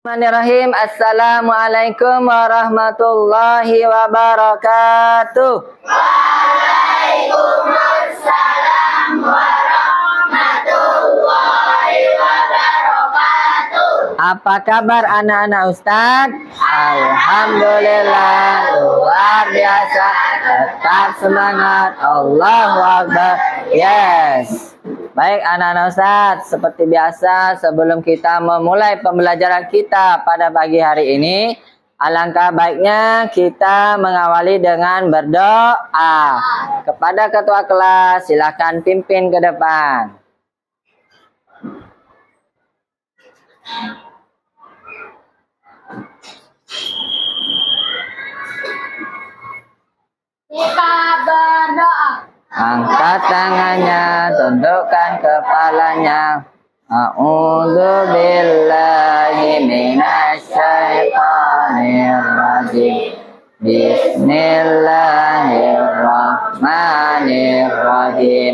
Bismillahirrahmanirrahim. Assalamualaikum warahmatullahi wabarakatuh. Waalaikumsalam warahmatullahi wabarakatuh. Apa kabar anak-anak Ustaz? Alhamdulillah, luar biasa. Tetap semangat. Allahu Akbar. Yes. Baik anak-anak Ustaz, seperti biasa sebelum kita memulai pembelajaran kita pada pagi hari ini, alangkah baiknya kita mengawali dengan berdoa. Kepada ketua kelas, silakan pimpin ke depan. Kita berdoa. Angkat tangannya, tundukkan kepalanya. A'udzu billahi minasyaitonir rajim. Bismillahirrahmanirrahim.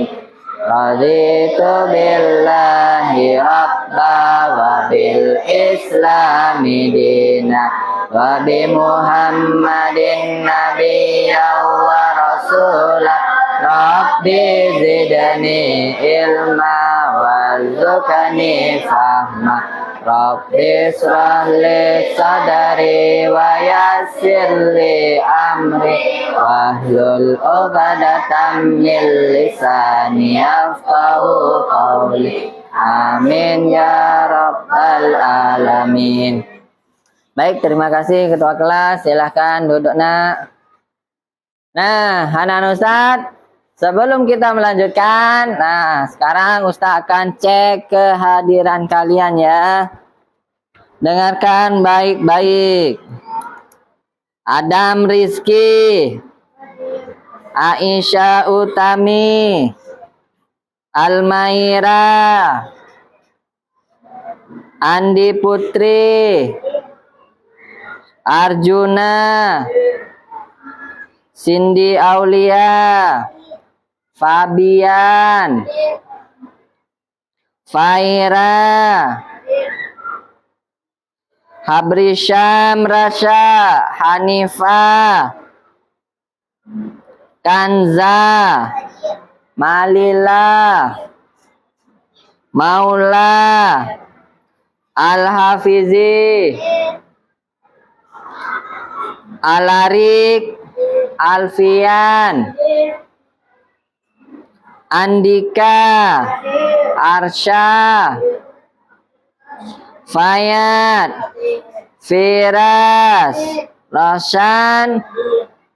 Raditu billahi rabba wa bil islami dina wa bi Muhammadin nabiyyan wa rasulah. Rabbi zidni ilma warzuqni fahma. Rabbi israh li sadri wa yassir li amri wahlul 'uqdatam min lisani yafqahu qawli. Amin ya rabbal alamin. Baik, terima kasih ketua kelas. Silahkan duduk nak. Nah, anak-anak Ustaz, sebelum kita melanjutkan, sekarang Ustaz akan cek kehadiran kalian ya. Dengarkan baik-baik. Adam Rizky, Aisyah Utami, Almaira, Andi Putri, Arjuna, Cindy Aulia, Fabian, Faira, Habrisham Rasha, Hanifah, Kanza, Malila, Maula, Al-Hafizi, Alarik, Alfian, Andika, Arsha, Fayat, Firas, Roshan,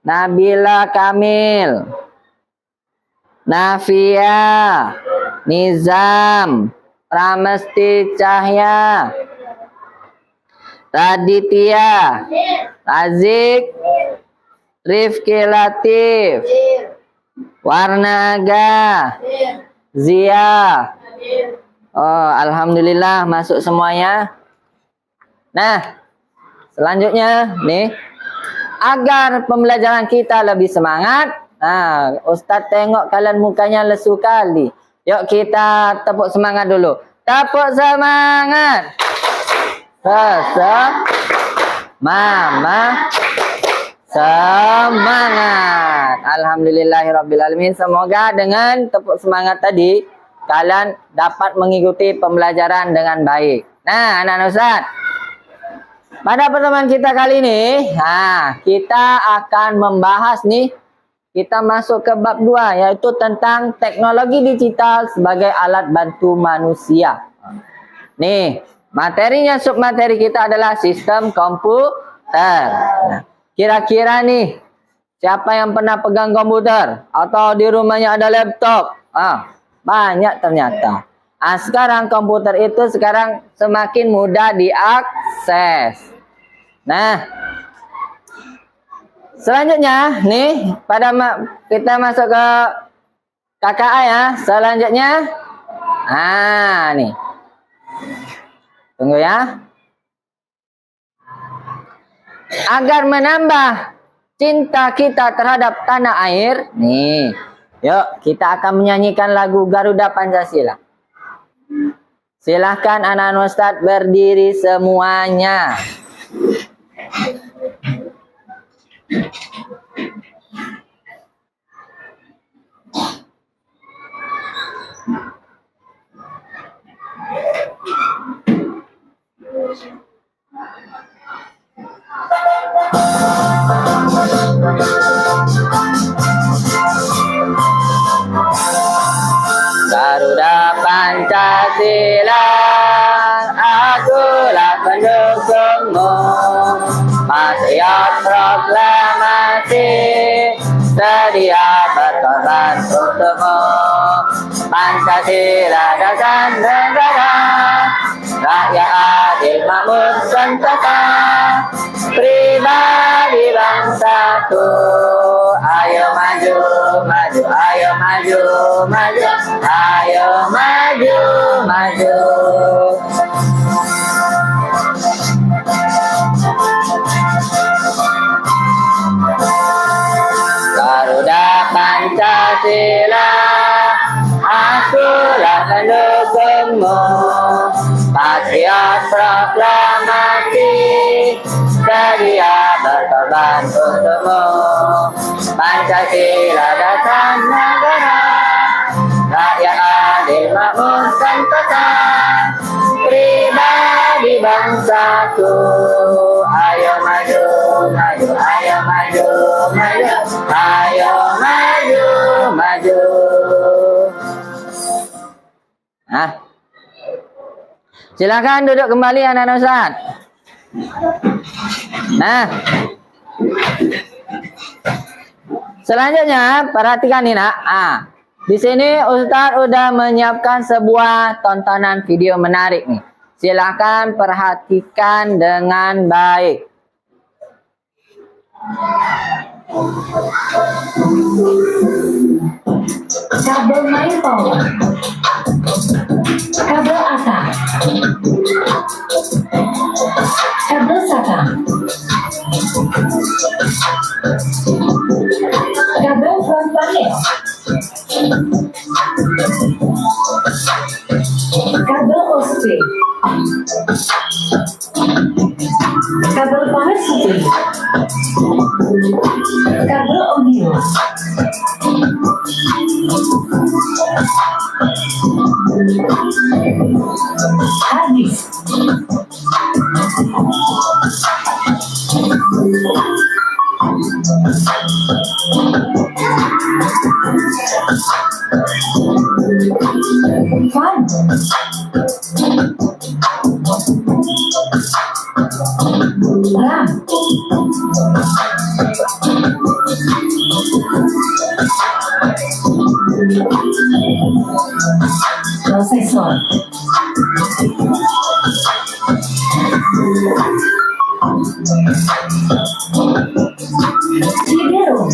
Nabila Kamil, Nafia, Nizam, Pramesti Cahya, Raditya, Razik, Rifki Latif, Warnaga, Zia. Oh, alhamdulillah masuk semuanya. Nah, selanjutnya nih, agar pembelajaran kita lebih semangat. Nah, Ustadz tengok kalian mukanya lesu kali. Yuk kita tepuk semangat dulu. Tepuk semangat. Mama. Semangat. Alhamdulillahirrabbilalamin. Semoga dengan tepuk semangat tadi kalian dapat mengikuti pembelajaran dengan baik. Nah, anak-anak Ustaz, pada pertemuan kita kali ini, kita akan membahas nih, kita masuk ke bab 2, yaitu tentang teknologi digital sebagai alat bantu manusia. Nih, materinya, submateri kita adalah sistem komputer. Nah, kira-kira nih, siapa yang pernah pegang komputer? Atau di rumahnya ada laptop? Banyak ternyata. Sekarang komputer itu sekarang semakin mudah diakses. Nah, selanjutnya nih, kita masuk ke KKA ya. Selanjutnya, nih. Tunggu ya. Agar menambah cinta kita terhadap tanah air, nih, yuk kita akan menyanyikan lagu Garuda Pancasila. Silahkan anak-anak Ustadz berdiri semuanya. Garuda Pancasila, akulah pendukungmu. Patriot proklamasi, sedia berkorban untukmu. Pancasila dasar negara, rakyat adil makmur sentosa, pribadi bangsaku. Ayo maju, maju, ayo maju, maju, ayo maju, maju. Garuda Pancasila, akulah pendukungmu. Patriot proklamasi, sedia berkorban untukmu. Pancasila dasar negara, rakyat adil makmur sentosa, pribadi bangsaku. Ayo maju, maju, ayo maju, maju, ayo maju, maju. Nah, silakan duduk kembali anak-anak Ustaz. Nah, selanjutnya perhatikan nih nak. Di sini Ustaz udah menyiapkan sebuah tontonan video menarik nih. Silakan perhatikan dengan baik. Kabel main power, kabel atas, kabel SATA, kabel front panel, kabel OSP, kabel power supply, kabel audio, hard disk, fan, RAM, prosesor, CD-ROM,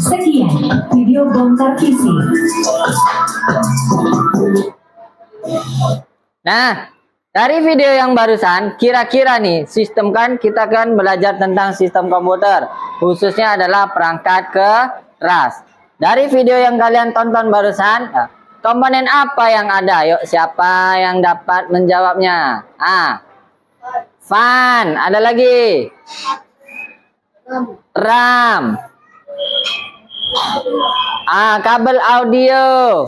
Sekian video bongkar PC. Nah, dari video yang barusan, kira-kira nih, sistem kan kita kan belajar tentang sistem komputer, khususnya adalah perangkat keras. Dari video yang kalian tonton barusan, komponen apa yang ada? Yuk, siapa yang dapat menjawabnya? Fan, ada lagi? RAM. Kabel audio.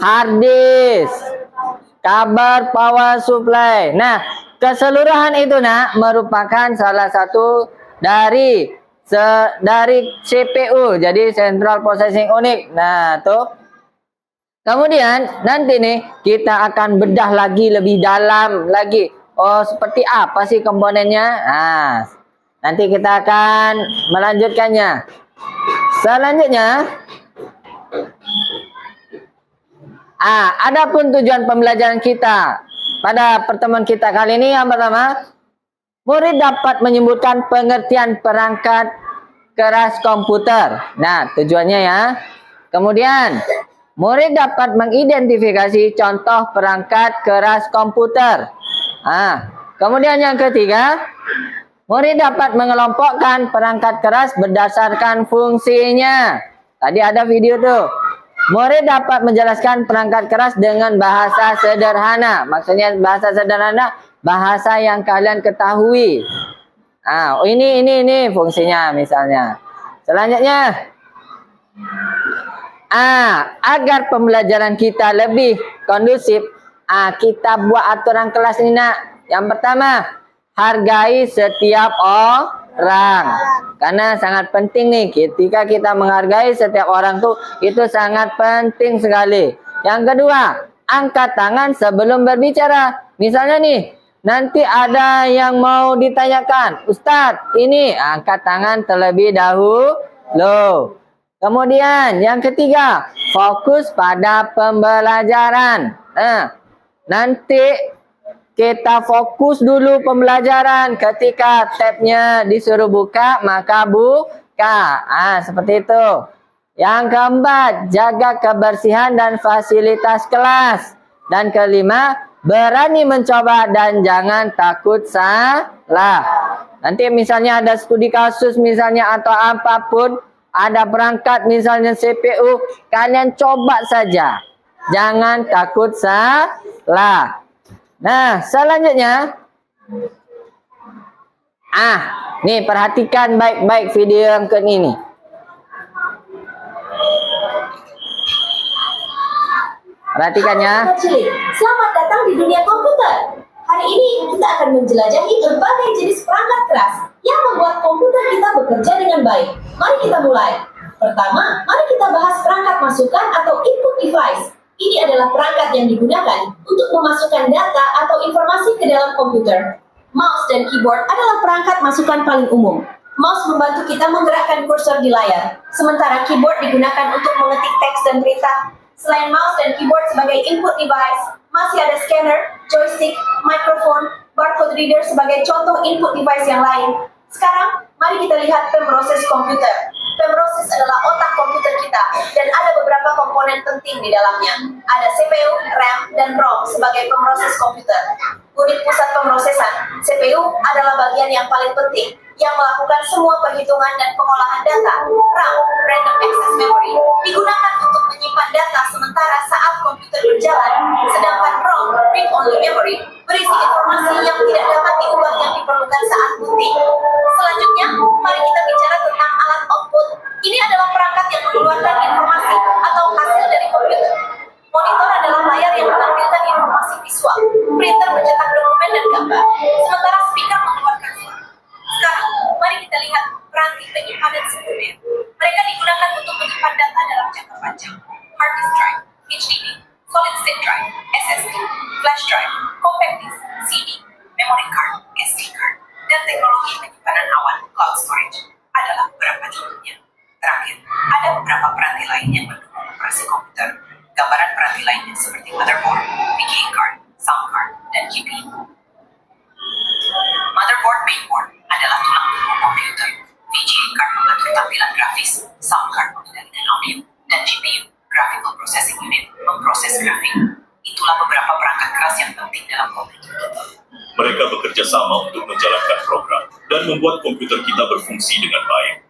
Hard disk. Kabel power supply. Nah, keseluruhan itu nak merupakan salah satu dari CPU, jadi Central Processing Unit. Nah, tuh. Kemudian nanti nih kita akan bedah lagi lebih dalam lagi. Oh, seperti apa sih komponennya? Nah, Nanti kita akan melanjutkannya. Selanjutnya, adapun tujuan pembelajaran kita pada pertemuan kita kali ini, yang pertama, murid dapat menyebutkan pengertian perangkat keras komputer. Nah, tujuannya ya. Kemudian, murid dapat mengidentifikasi contoh perangkat keras komputer. Kemudian yang ketiga, murid dapat mengelompokkan perangkat keras berdasarkan fungsinya. Tadi ada video tuh. Murid dapat menjelaskan perangkat keras dengan bahasa sederhana. Maksudnya bahasa sederhana, bahasa yang kalian ketahui. Ini fungsinya misalnya. Selanjutnya, agar pembelajaran kita lebih kondusif, kita buat aturan kelas ini nak. Yang pertama, hargai setiap orang. Karena sangat penting nih, ketika kita menghargai setiap orang tuh, itu sangat penting sekali. Yang kedua, angkat tangan sebelum berbicara. Misalnya nih, nanti ada yang mau ditanyakan, Ustadz, ini angkat tangan terlebih dahulu. Kemudian yang ketiga, fokus pada pembelajaran. Nanti kita fokus dulu pembelajaran. Ketika tabnya disuruh buka, maka buka. Seperti itu. Yang keempat, jaga kebersihan dan fasilitas kelas. Dan kelima, berani mencoba dan jangan takut salah. Nanti misalnya ada studi kasus misalnya atau apapun, ada perangkat misalnya CPU, kalian coba saja. Jangan takut salah. Nah, selanjutnya, nih perhatikan baik-baik video yang ke ini. Perhatikan ya. Selamat datang di dunia komputer. Hari ini kita akan menjelajahi berbagai jenis perangkat keras yang membuat komputer kita bekerja dengan baik. Mari kita mulai. Pertama, mari kita bahas perangkat masukan atau input device. Ini adalah perangkat yang digunakan untuk memasukkan data atau informasi ke dalam komputer. Mouse dan keyboard adalah perangkat masukan paling umum. Mouse membantu kita menggerakkan kursor di layar, sementara keyboard digunakan untuk mengetik teks dan perintah. Selain mouse dan keyboard sebagai input device, masih ada scanner, joystick, microphone, barcode reader sebagai contoh input device yang lain. Sekarang, mari kita lihat pemroses komputer. Pemroses adalah otak komputer kita, dan ada beberapa komponen penting di dalamnya. Ada CPU, RAM, dan ROM sebagai pemroses komputer. Unit pusat pemrosesan, CPU, adalah bagian yang paling penting, yang melakukan semua perhitungan dan pengolahan data. RAM, Random Access Memory, digunakan untuk menyimpan data sementara saat komputer berjalan, sedangkan ROM, Read Only Memory, berisi informasi yang tidak dapat diubah yang diperlukan saat booting. Selanjutnya, mari kita bicara tentang alat output. Ini adalah perangkat yang mengeluarkan informasi atau hasil dari komputer. Monitor adalah layar yang menampilkan informasi visual. Printer mencetak dokumen dan gambar, sementara speaker mengeluarkan suara. Sekarang, mari kita lihat peranti penyimpanan sekunder. Mereka digunakan untuk menyimpan data dalam jangka panjang. Hard disk drive, HDD, solid state drive, SSD, flash drive, compact disk, CD, memory card, SD card, dan teknologi penyimpanan awan, cloud storage adalah beberapa contohnya. Terakhir, ada beberapa peranti lain yang mendukung operasi komputer. Gambaran peranti lainnya seperti motherboard, VGA card, sound card, dan GPU. Motherboard mainboard adalah tulang punggung komputer. VGA card mengatur tampilan grafis, sound card mengendalikan audio, dan GPU, graphical processing unit, memproses grafik. Itulah beberapa perangkat keras yang penting dalam komputer kita. Mereka bekerja sama untuk menjalankan program dan membuat komputer kita berfungsi dengan baik.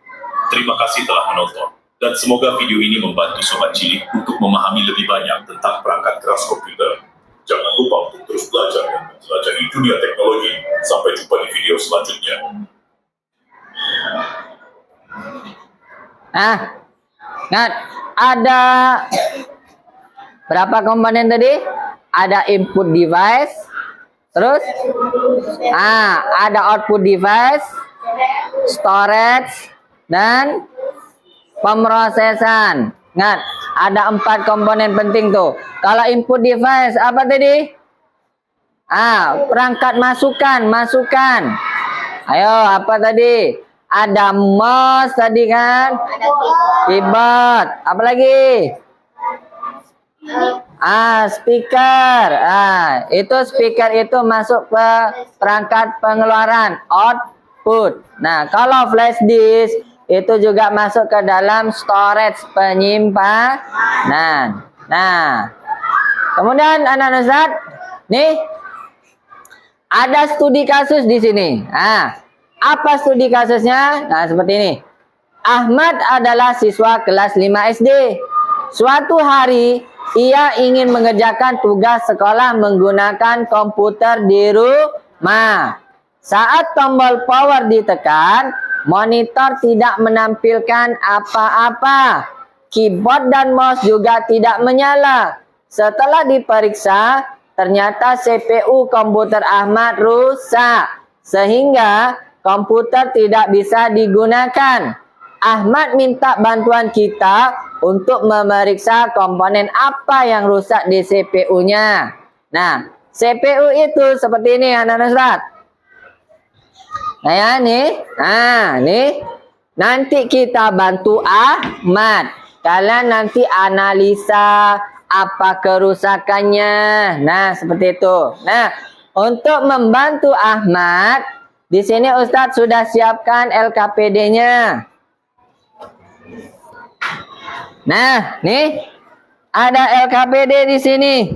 Terima kasih telah menonton, dan semoga video ini membantu Sobat Cilik untuk memahami lebih banyak tentang perangkat keras komputer. Jangan lupa untuk terus belajar dan menjelajahi dunia teknologi. Sampai jumpa di video selanjutnya. Ada berapa komponen tadi? Ada input device, terus ada output device, storage, dan pemrosesan. Ingat, ada 4 komponen penting tuh. Kalau input device apa tadi? Perangkat masukan. Ayo, apa tadi? Ada mouse tadi kan? Keyboard. Apa lagi? Speaker. Itu speaker itu masuk ke perangkat pengeluaran, output. Nah, kalau flash disk itu juga masuk ke dalam storage, penyimpanan. Nah, kemudian anak Ustaz, nih ada studi kasus di sini. Apa studi kasusnya? Nah, seperti ini. Ahmad adalah siswa kelas 5 SD. Suatu hari, ia ingin mengerjakan tugas sekolah menggunakan komputer di rumah. Saat tombol power ditekan, monitor tidak menampilkan apa-apa. Keyboard dan mouse juga tidak menyala. Setelah diperiksa, ternyata CPU komputer Ahmad rusak, sehingga komputer tidak bisa digunakan. Ahmad minta bantuan kita untuk memeriksa komponen apa yang rusak di CPU-nya. Nah, CPU itu seperti ini anak-anak Ustaz. Nah ya, nih. Nih. Nanti kita bantu Ahmad. Kalian nanti analisa apa kerusakannya. Nah, seperti itu. Nah, untuk membantu Ahmad, di sini Ustadz sudah siapkan LKPD-nya. Nah, nih ada LKPD di sini.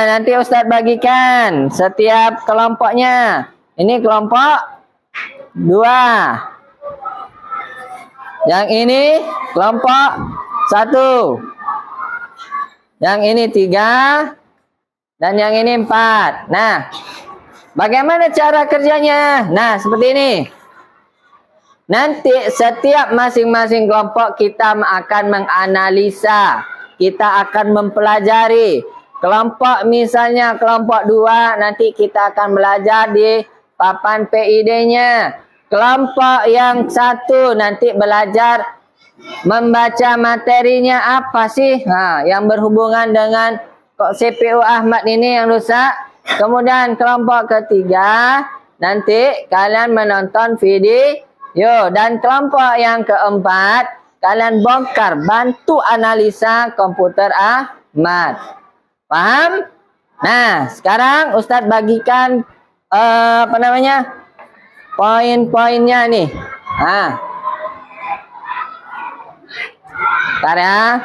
Nanti Ustadz bagikan setiap kelompoknya. Ini kelompok 2. Yang ini kelompok 1. Yang ini 3. Dan yang ini 4. Nah, bagaimana cara kerjanya? Nah, seperti ini. Nanti setiap masing-masing kelompok kita akan menganalisa. Kita akan mempelajari. Kelompok misalnya kelompok 2 nanti kita akan belajar di papan PID-nya. Kelompok yang 1 nanti belajar membaca materinya apa sih? Yang berhubungan dengan CPU Ahmad ini yang rusak. Kemudian kelompok ketiga nanti kalian menonton video. Dan kelompok yang keempat, kalian bongkar, bantu analisa komputer Ahmad. Paham? Nah, sekarang Ustadz bagikan poin-poinnya nih. Bentar ya.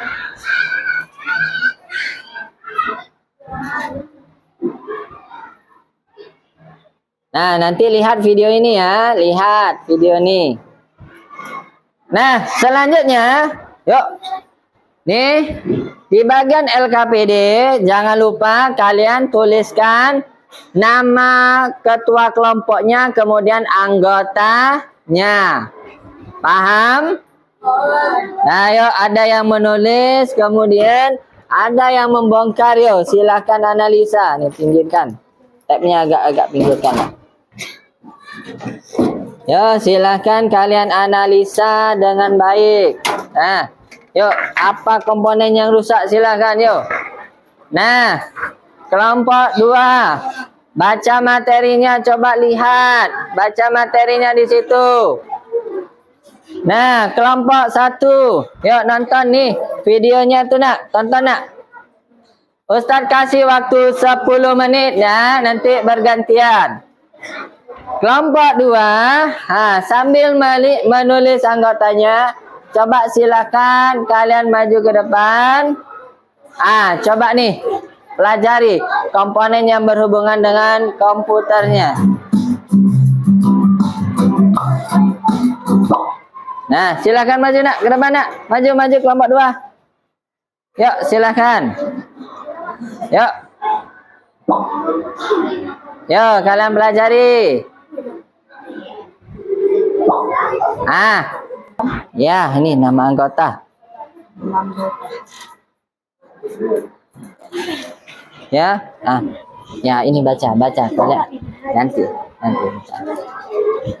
Nah, nanti lihat video ini ya. Lihat video ini. Nah, selanjutnya, yuk. Nih, di bagian LKPD, jangan lupa kalian tuliskan nama ketua kelompoknya, kemudian anggotanya. Paham? Nah, yuk, ada yang menulis, kemudian ada yang membongkar. Yuk, silahkan analisa. Nih, pinggirkan. Tabnya agak pinggirkan. Ya, silahkan kalian analisa dengan baik. Nah, yuk, apa komponen yang rusak? Silahkan, yuk. Nah, kelompok 2. Baca materinya, coba lihat. Baca materinya di situ. Nah, kelompok 1. Yuk, nonton nih videonya tuh, nak. Tonton, nak. Ustadz kasih waktu 10 menit ya, nanti bergantian. Kelompok 2, sambil menulis anggotanya, coba silakan kalian maju ke depan. Coba nih, pelajari komponen yang berhubungan dengan komputernya. Nah, silakan maju nak, ke depan nak. Maju kelompok 2. Yuk, silakan. Yuk. Yuk, kalian pelajari. Ya, ini nama anggota. Ya, ya ini baca kalian nanti. nanti.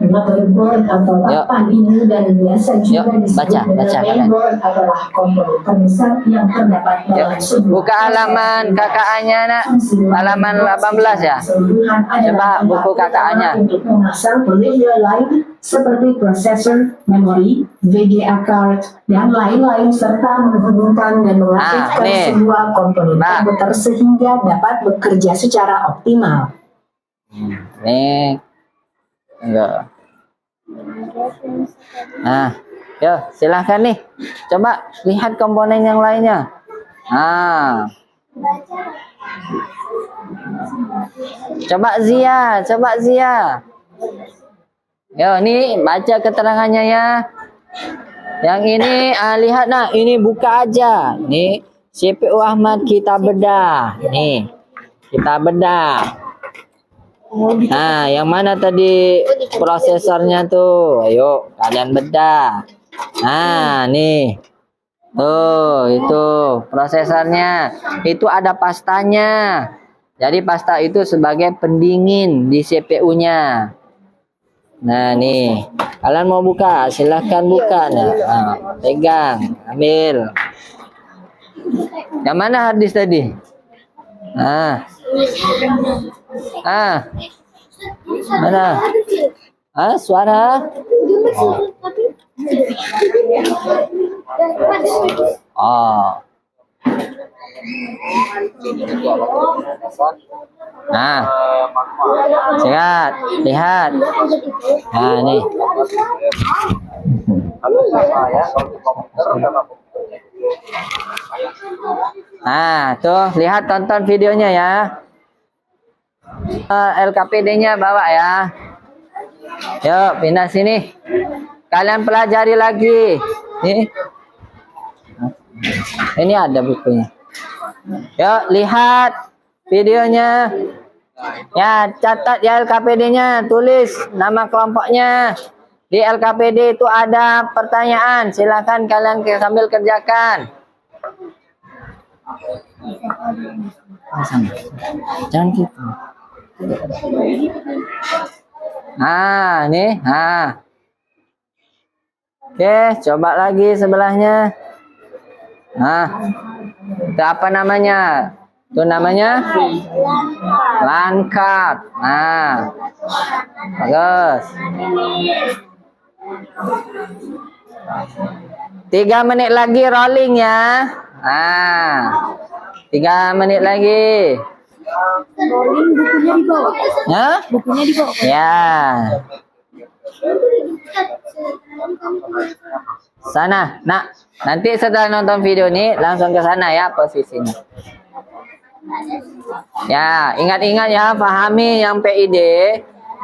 Motherboard atau Yuk. papan ini dan biasa juga Yuk, disebut baca, dengan baca, mainboard adalah komponen terbesar yang terdapat Yuk, dalam sebuah buka halaman KKA-nya nak. Halaman 18 ya. Keseluruhan adalah Coba buku tempat KKA-nya. utama untuk memasang media lain seperti prosesor, memori, VGA card, dan lain-lain serta menghubungkan dan mengaktifkan nih. sebuah komponen Nah. komputer sehingga dapat bekerja secara optimal. Nih. Enggak. Nah, yuk silahkan nih. Coba lihat komponen yang lainnya. Nah. Coba Zia. Yo, nih baca keterangannya ya. Yang ini lihat nak, ini buka aja. Nih, CPU Ahmad kita bedah. Nih. Kita bedah. Nah, yang mana tadi prosesornya tuh? Ayo, kalian bedah. Nah, nih. Tuh, itu prosesornya. Itu ada pastanya. Jadi pasta itu sebagai pendingin di CPU-nya. Nah, nih. Kalian mau buka? Silahkan buka. Nah, pegang, ambil. Yang mana harddisk tadi? Mana? Suara? Oh. Nah, lihat. Nah, nih. Nah, tuh lihat, tonton videonya ya. LKPD-nya bawa ya. Yuk, pindah sini. Kalian pelajari lagi. Nih. Ini ada bukunya. Yuk, lihat videonya. Ya, catat ya LKPD-nya, tulis nama kelompoknya. Di LKPD itu ada pertanyaan, silakan kalian sambil kerjakan. Jangan gitu. Nih, Oke, coba lagi sebelahnya. Itu apa namanya? Itu namanya LAN card. Bagus. 3 menit lagi rolling ya. 3 menit lagi. Rolling bukunya di bawah. Ya? Bukunya di bawah. Ya. Sana, nak. Nanti setelah nonton video ini langsung ke sana ya posisinya. Ya, ingat-ingat ya, pahami yang PID,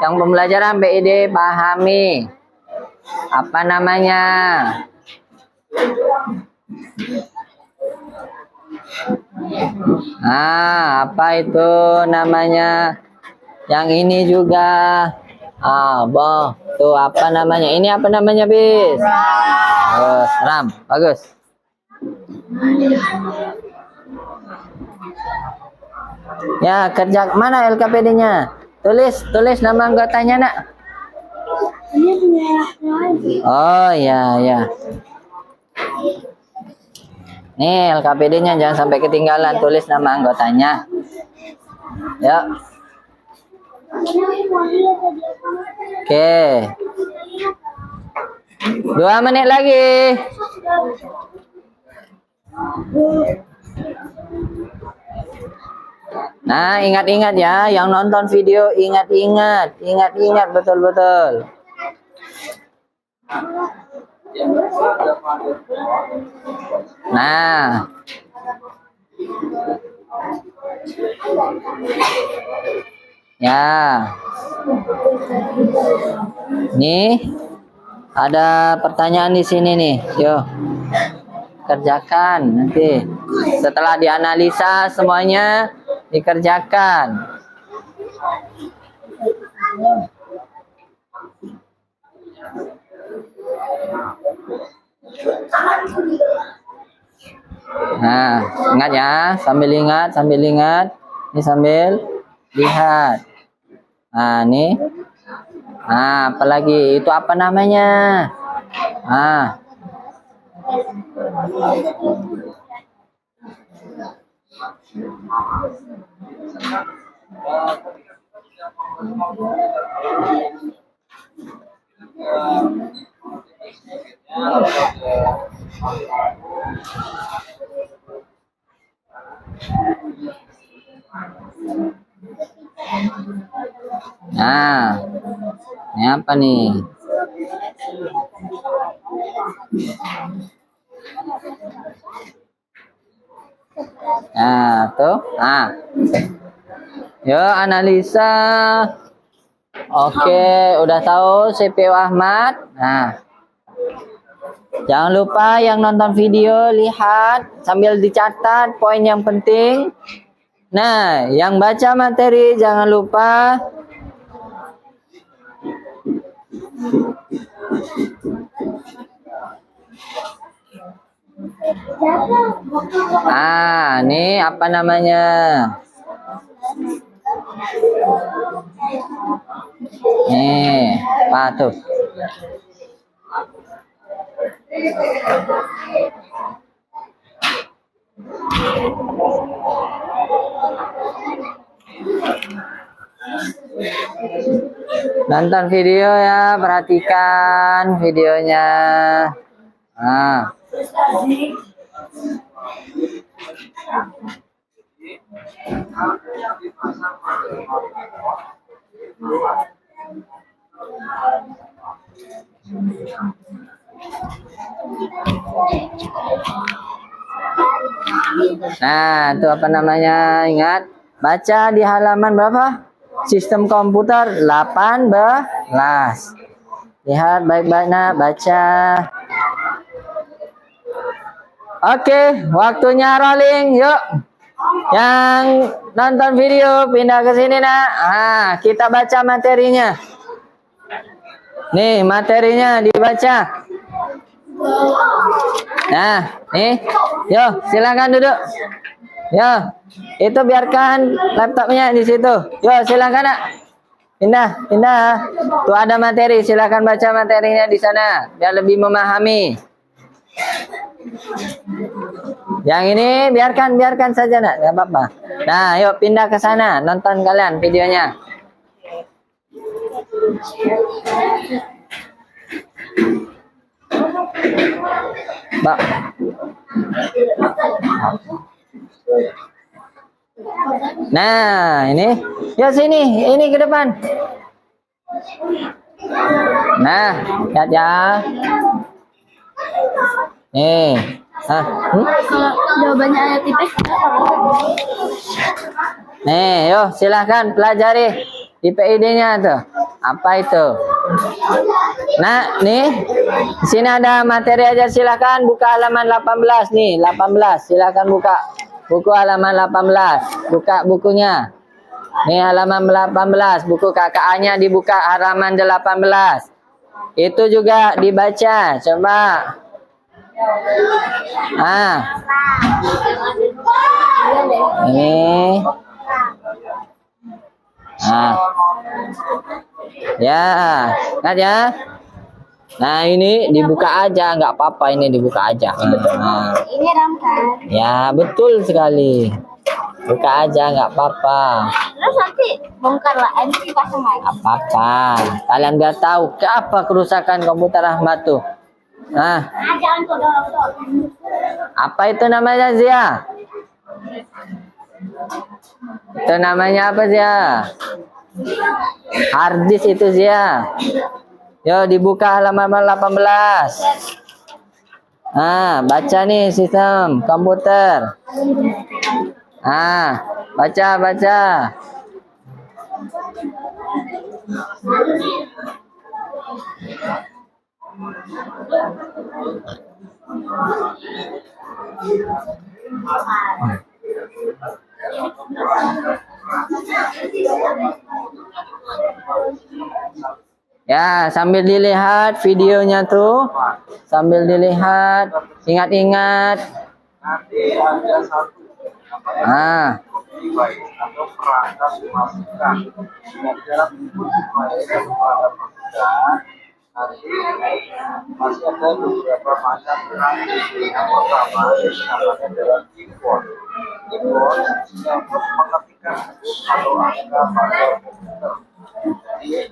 yang pembelajaran PID pahami. Apa namanya? Apa itu namanya? Yang ini juga. Tuh apa namanya? Ini apa namanya, Bis? RAM. Bagus. Ya, kerja mana LKPD-nya? Tulis nama anggotanya, nak. Ini punya Oh, ya. Nih, LKPD-nya jangan sampai ketinggalan, tulis nama anggotanya. Ya. Oke. 2 menit lagi. Nah, ingat-ingat ya, yang nonton video ingat-ingat betul-betul. Nah. Ya. Nih. Ada pertanyaan di sini nih. Yuk. Kerjakan nanti. Setelah dianalisa semuanya dikerjakan. Nah, ingat ya, sambil ingat. Ini sambil lihat. Nah, nih Apalagi itu apa namanya? Ini apa nih? Tuh. Yuk analisa. Oke, udah tahu CPU Ahmad. Jangan lupa yang nonton video lihat sambil dicatat poin yang penting. Nah, yang baca materi jangan lupa ini apa namanya? Nih, apa tuh? Nonton video ya, perhatikan videonya. Nah, itu apa namanya? Ingat, baca di halaman berapa? Sistem komputer 18. Lihat baik-baik nak, baca. Oke, waktunya rolling. Yuk. Yang nonton video pindah ke sini nak. Kita baca materinya. Nih, materinya dibaca. Nah, nih. Yuk, silakan duduk. Yuk, itu biarkan laptopnya di situ. Yuk, silakan nak. Pindah. Tuh ada materi, silakan baca materinya di sana biar lebih memahami. Yang ini biarkan saja nak, nggak apa-apa. Nah, yuk pindah ke sana, nonton kalian videonya. Mbak. Nah, ini. Yuk sini, ini ke depan. Nah, lihat ya. Nih. Jawabannya ayat tipis. Nih, yuk silahkan pelajari IPID-nya tuh. Apa itu? Nah, nih. Di sini ada materi aja, silahkan buka halaman 18 nih, 18. Silahkan buka buku halaman 18. Buka bukunya. Nih halaman 18, buku KKA-nya dibuka halaman 18. Itu juga dibaca, coba. Ini. Ya, lihat ya. Nah, ini dibuka aja, nggak apa-apa, ini dibuka aja. Ini RAM kan? Ya, betul sekali. Buka aja, nggak apa-apa. Terus nanti bongkar lah, ini dipasang lagi. Apa-apa. Kalian nggak tahu apa kerusakan komputer Ahmad tuh. Jangan kodok. Apa itu namanya, Zia? Itu namanya apa, Zia? Harddisk itu, Zia. Yo, dibuka halaman 18. Baca nih sistem komputer. Baca. Ya, sambil dilihat videonya tuh. Sambil dilihat, ingat-ingat. device atau perangkat pemasukan. Dan dalam input device atau perangkat pemasukan, nanti masih ada beberapa macam perangkat. Yang pertama namanya adalah keyboard. Keyboard yang untuk mengetikkan atau angka pada komputer. Jadi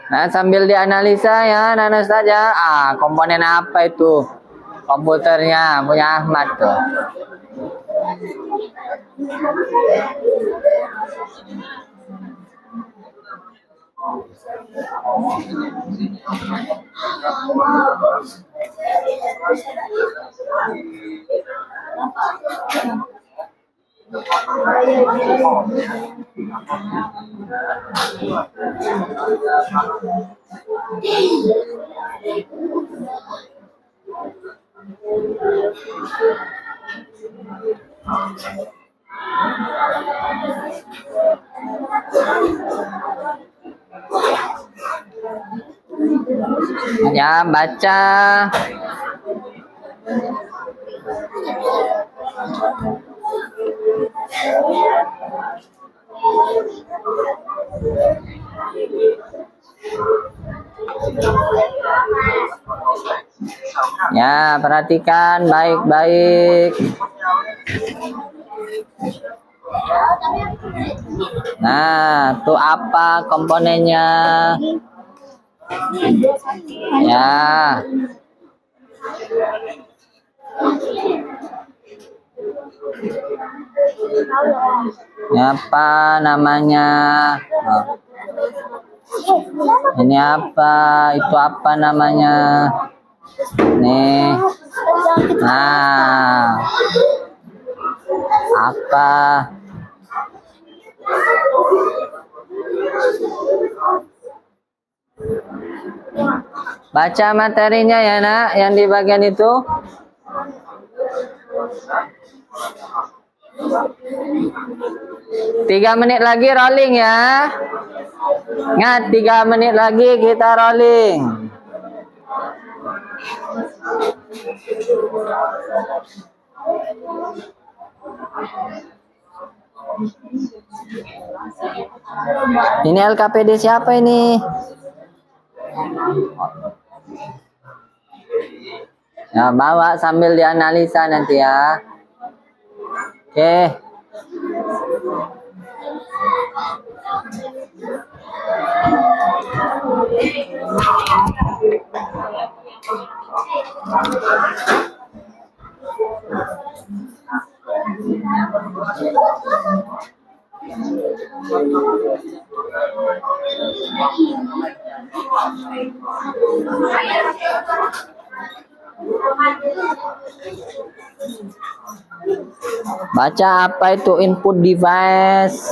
Nah, sambil dianalisa ya, Nana Ustaz ya. Komponen apa itu? Komputernya punya Ahmad tuh. Ya, baca. Ya, perhatikan baik-baik. Nah, itu apa komponennya? Ya. Ini apa namanya? Oh. Ini apa? Itu apa namanya? Nih. Nah. Apa? Baca materinya ya, Nak, yang di bagian itu. Tiga menit lagi rolling ya. Ingat, 3 menit lagi kita rolling. Ini LKPD siapa ini? Ya, bawa sambil dianalisa nanti ya. Oke. Baca apa itu input device.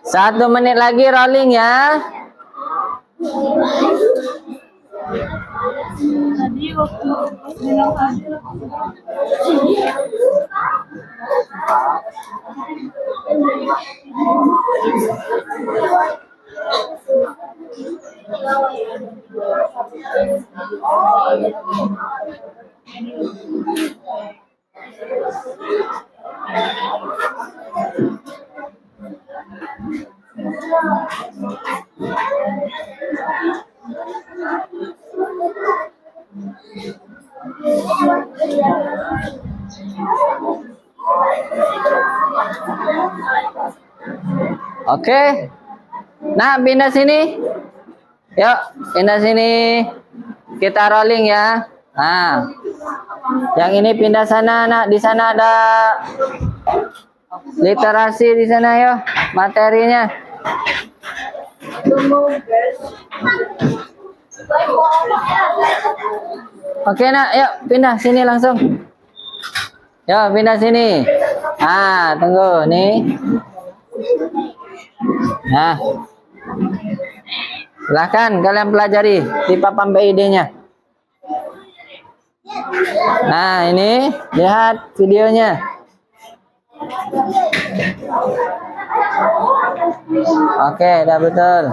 Satu menit lagi rolling ya. Tadi waktu bilang hasil Oke. Nah, pindah sini. Yuk, pindah sini. Kita rolling ya. Nah. Yang ini pindah sana, nak. Di sana ada literasi di sana, yuk. Materinya. Oke, nak. Yuk, pindah sini langsung. Yuk, pindah sini. Ah, tunggu nih. Nah, silahkan kalian pelajari di papan PID-nya. Nah, ini lihat videonya. Oke, udah betul.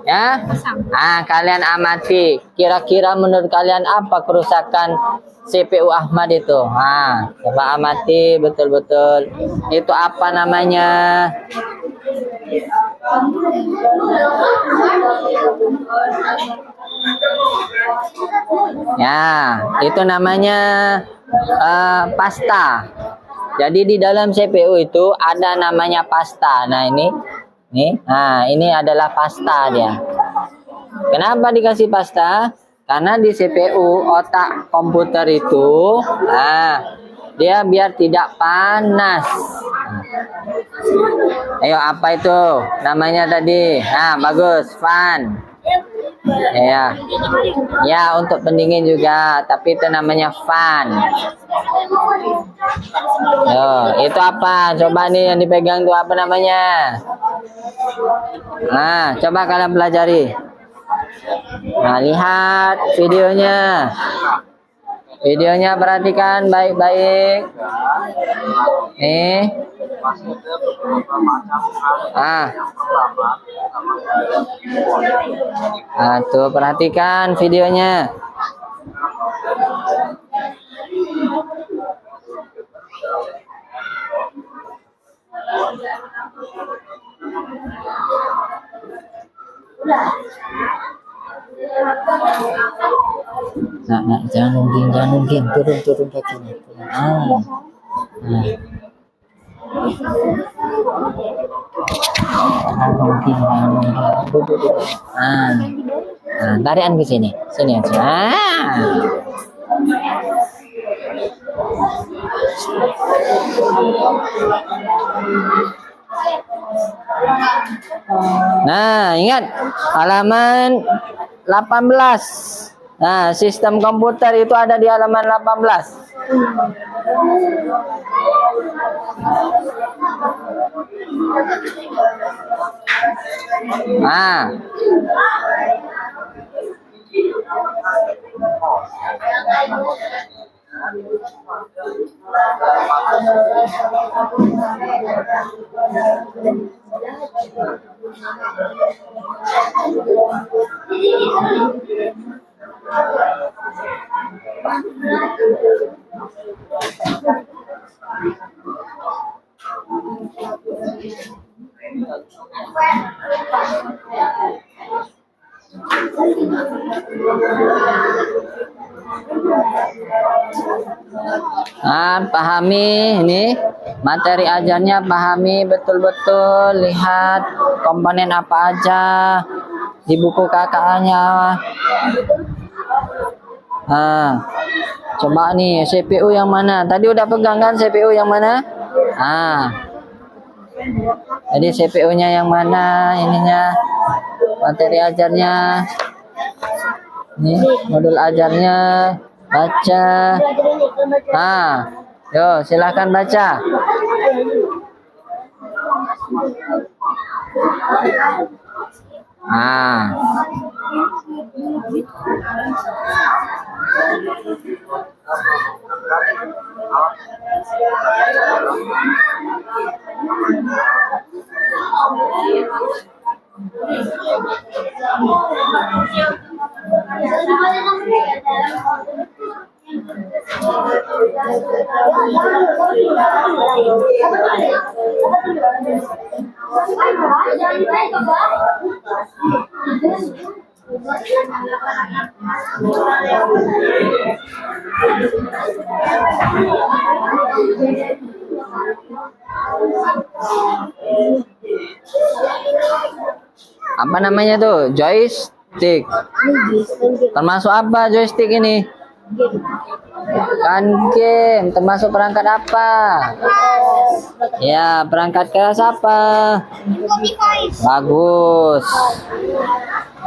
Ya, kalian amati. Kira-kira menurut kalian apa kerusakan CPU Ahmad itu? Coba amati betul-betul. Itu apa namanya? Ya, itu namanya pasta. Jadi di dalam CPU itu ada namanya pasta. Nah, ini adalah pasta dia. Kenapa dikasih pasta? Karena di CPU otak komputer itu, dia biar tidak panas. Ayo, apa itu namanya tadi? Nah, bagus, fan. Ya, untuk pendingin juga, tapi itu namanya fan. Itu apa? Coba nih yang dipegang tuh apa namanya? Nah, coba kalian pelajari. Nah, lihat videonya. Videonya perhatikan baik-baik. Nih. Tuh perhatikan videonya. Nah, jangan nungging, turun kakinya. Tarikan ke sini aja. Nah, ingat halaman 18. Nah, sistem komputer itu ada di halaman 18. Nah. Pahami ini materi ajarnya, pahami betul-betul, lihat komponen apa aja di buku KKA-nya. Coba nih CPU yang mana? Tadi udah pegang kan CPU yang mana? Jadi CPU-nya yang mana? Ininya materi ajarnya. Ini modul ajarnya. Baca. Yo, silakan baca. Apa namanya tuh? Joystick. Termasuk apa joystick ini? Kan game. Termasuk perangkat apa? Ya, perangkat keras apa? Bagus.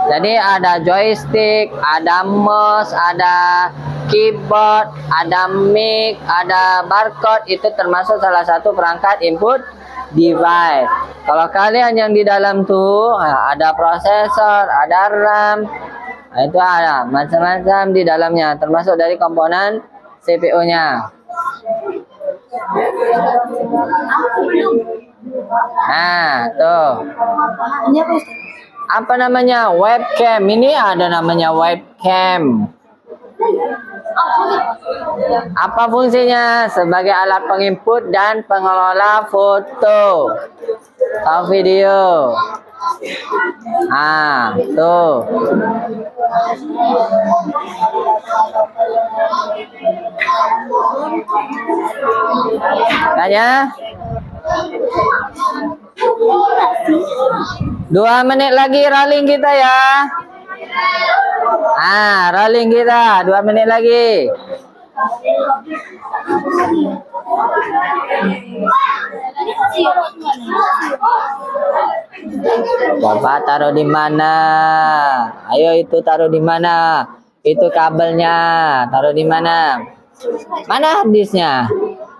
Jadi ada joystick, ada mouse, ada keyboard, ada mic, ada barcode. Itu termasuk salah satu perangkat input device. Kalau kalian yang di dalam tuh ada prosesor, ada RAM, itu ada macam-macam di dalamnya, termasuk dari komponen CPU-nya. Nah, tuh. Apa namanya? Webcam. Ini ada namanya webcam. Apa fungsinya? Sebagai alat penginput dan pengelola foto atau video. Tuh. Tanya? 2 menit lagi rolling kita ya. Rolling kita 2 menit lagi. Coba taruh di mana? Ayo itu taruh di mana? Itu kabelnya taruh di mana? Mana hard disknya?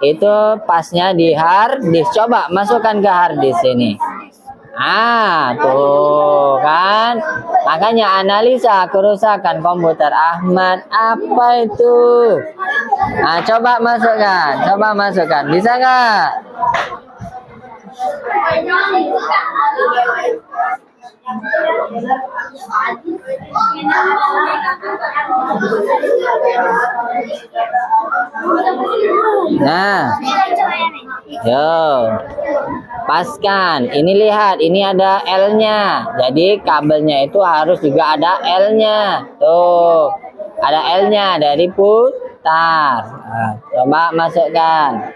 Itu pasnya di hard disk. Coba masukkan ke hard disk ini. Tuh kan. Makanya analisa kerusakan komputer Ahmad apa itu? Coba masukkan. Bisa nggak? Nah, yo, paskan. Ini lihat, ini ada L-nya. Jadi kabelnya itu harus juga ada L-nya. Tuh, ada L-nya dari putar. Coba masukkan.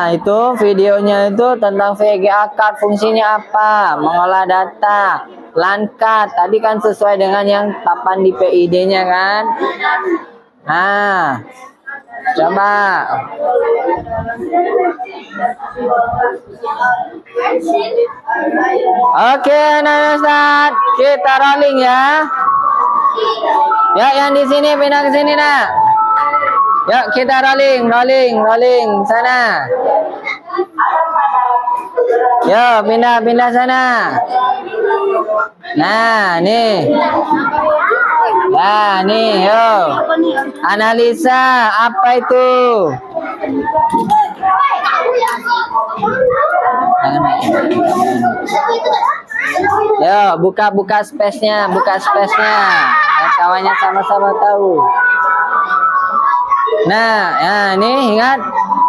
Itu videonya itu tentang VGA card, fungsinya apa? Mengolah data. LAN card, tadi kan sesuai dengan yang papan di PID-nya kan? Coba. Oke, Ustaz, kita rolling ya. Ya, yang di sini pindah ke sini, nak. Yuk kita rolling sana. Yuk pindah sana. Nah, nih. Nah, nih, yuk. Analisa apa itu? Yuk, buka space-nya. Kawannya sama-sama tahu. Nah, ini ingat,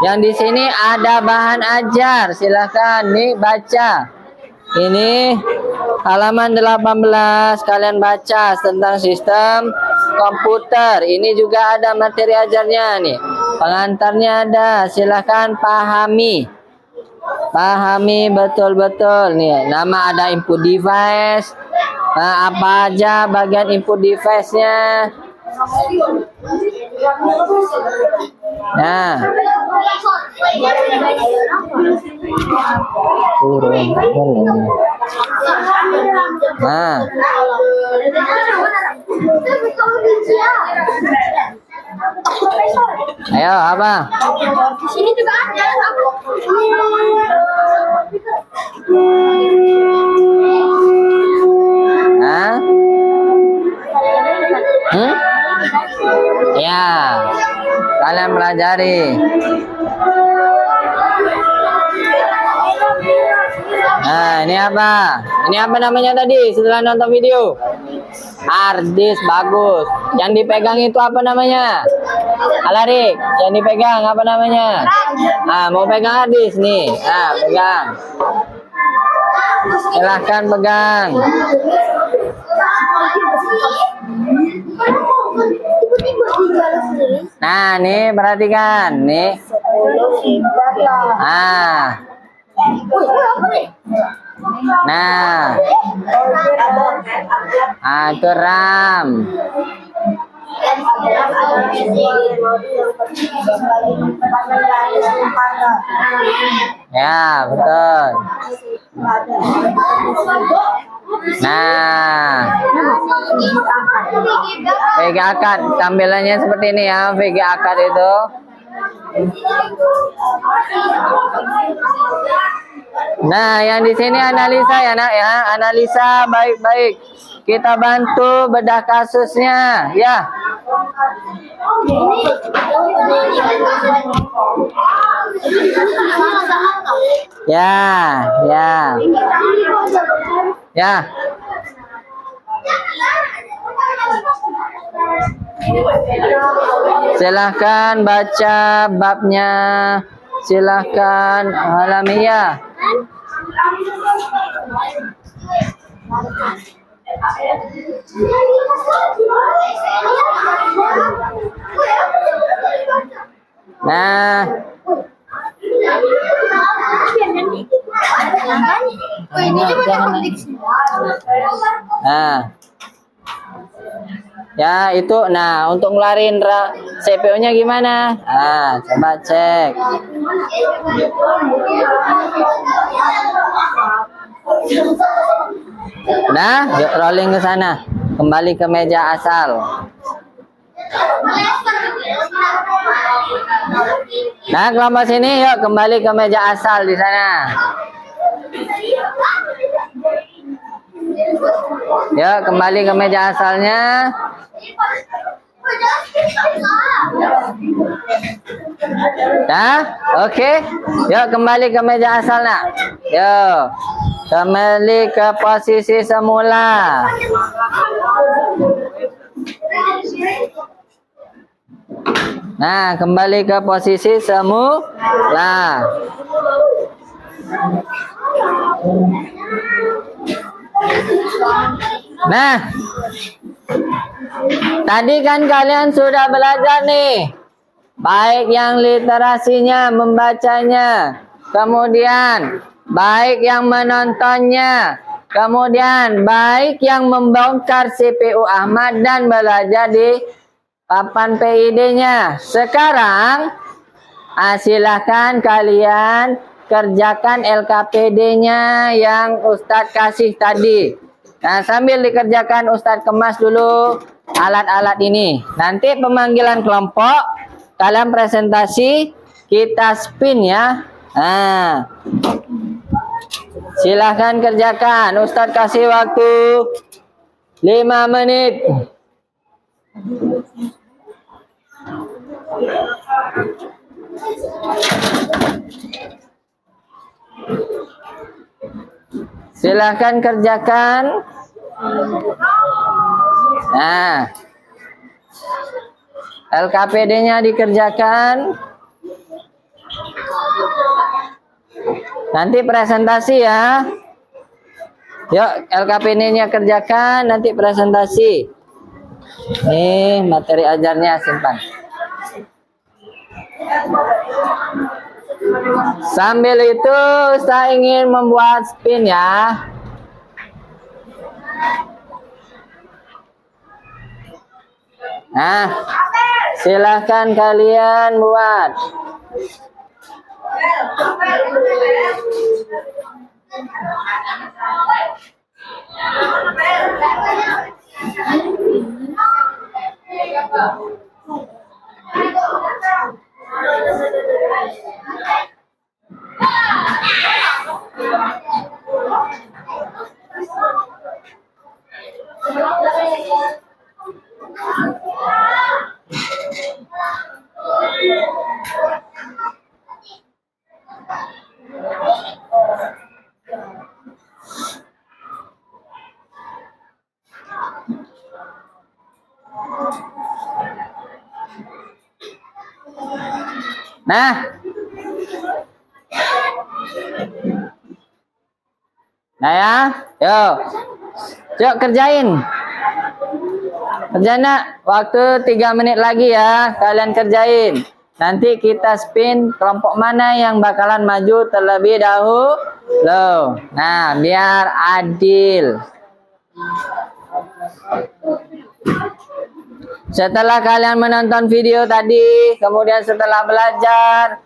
yang di sini ada bahan ajar. Silakan nih baca. Ini halaman 18, kalian baca tentang sistem komputer. Ini juga ada materi ajarnya nih. Pengantarnya ada. Silakan pahami betul-betul nih. Nama ada input device. Apa aja bagian input device-nya? Nah, ayo apa? Di sini juga ada. Ya, kalian pelajari. Nah, ini apa? Ini apa namanya tadi setelah nonton video? Hard disk, bagus. Yang dipegang itu apa namanya? Alarik, yang dipegang apa namanya? Mau pegang hadis nih. Pegang. Silahkan pegang. Nah, nih perhatikan, nih. Nah, itu RAM. Ya, betul. Nah, VG akad tampilannya seperti ini ya, VG akad itu. Nah, yang di sini analisa ya nak ya, analisa baik-baik. Kita bantu bedah kasusnya, ya. Ya. Silahkan baca babnya. Silahkan alamiah. Nah, ya itu. Nah, untuk ngeluarin CPU-nya gimana? Coba cek. Nah, yuk rolling ke sana. Kembali ke meja asal. Nah, kelompok sini yuk kembali ke meja asal di sana. Yuk kembali ke meja asalnya. Nah, oke. Yuk kembali ke meja asal nak. Yuk kembali ke posisi semula. Nah, kembali ke posisi semula. Nah, tadi kan kalian sudah belajar nih, baik yang literasinya, membacanya, kemudian baik yang menontonnya, kemudian baik yang membongkar CPU Ahmad dan belajar di papan PID-nya. Sekarang silahkan kalian kerjakan LKPD-nya yang Ustadz kasih tadi. Nah, sambil dikerjakan Ustadz kemas dulu alat-alat ini. Nanti pemanggilan kelompok, kalian presentasi, kita spin ya. Nah, silahkan kerjakan. Ustadz kasih waktu 5 menit. Silahkan kerjakan. Nah, LKPD-nya dikerjakan. Nanti presentasi ya. Yuk, LKPD-nya kerjakan, nanti presentasi. Nih, materi ajarnya simpan. Sambil itu saya ingin membuat spin ya. Nah, silahkan kalian buat. Nah. Nah ya, yuk. Yuk kerjain. Kerjain nak. Waktu 3 menit lagi ya. Kalian kerjain. Nanti kita spin kelompok mana yang bakalan maju terlebih dahulu. Nah, biar adil. Setelah kalian menonton video tadi, kemudian setelah belajar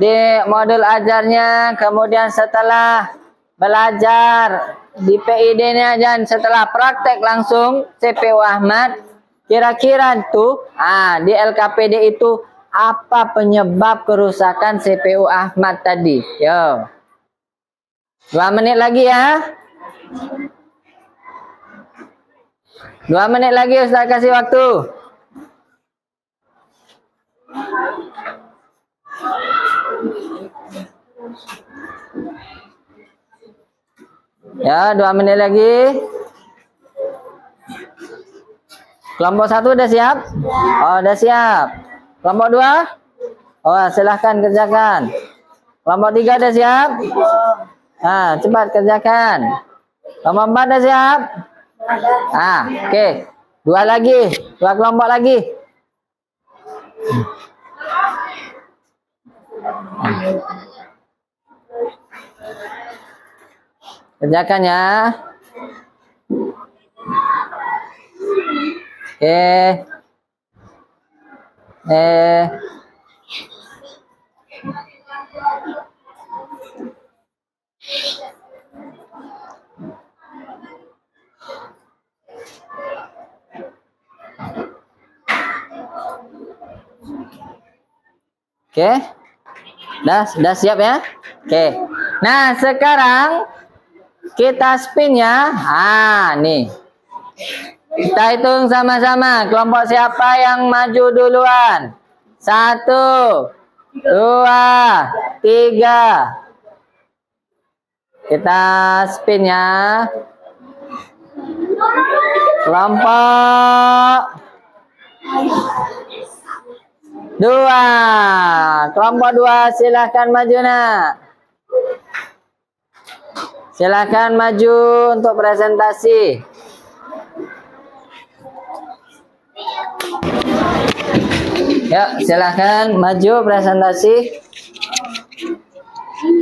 di modul ajarnya, kemudian setelah belajar di PID-nya dan setelah praktek langsung CPU Ahmad, kira-kira tuh di LKPD itu apa penyebab kerusakan CPU Ahmad tadi? Yo. 2 menit lagi ya. 2 menit lagi Ustaz kasih waktu. Ya, 2 menit lagi. Kelompok 1 udah siap? Oh, udah siap. Kelompok 2? Oh, silahkan kerjakan. Kelompok 3 udah siap? Nah, cepat kerjakan. Kelompok 4 udah siap? Oke. 2 lagi. 2 kelompok lagi. Kerjakan ya. Oke. Oke. Dah siap ya? Oke. Nah, sekarang kita spin ya. Nih. Kita hitung sama-sama. Kelompok siapa yang maju duluan? 1, 2, 3. Kita spin ya. Kelompok 2. Kelompok 2 silahkan maju nak. Silahkan maju untuk presentasi. Yuk, silahkan maju presentasi.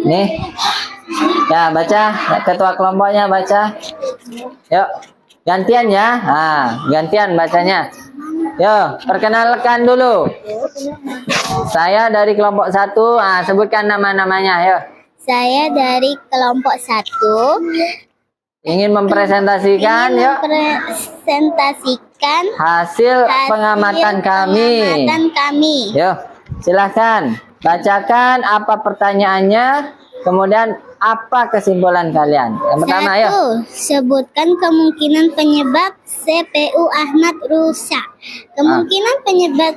Nih. Ya, baca. Ketua kelompoknya baca. Yuk, gantian ya. Gantian bacanya. Yuk, perkenalkan dulu. Saya dari kelompok 1. Sebutkan nama-namanya. Yuk. Saya dari kelompok 1. Ingin mempresentasikan, yuk. Presentasikan Hasil pengamatan kami. Yuk, silahkan bacakan apa pertanyaannya, kemudian apa kesimpulan kalian. Yang pertama, yuk. 1. Sebutkan kemungkinan penyebab CPU Ahmad rusak. Kemungkinan penyebab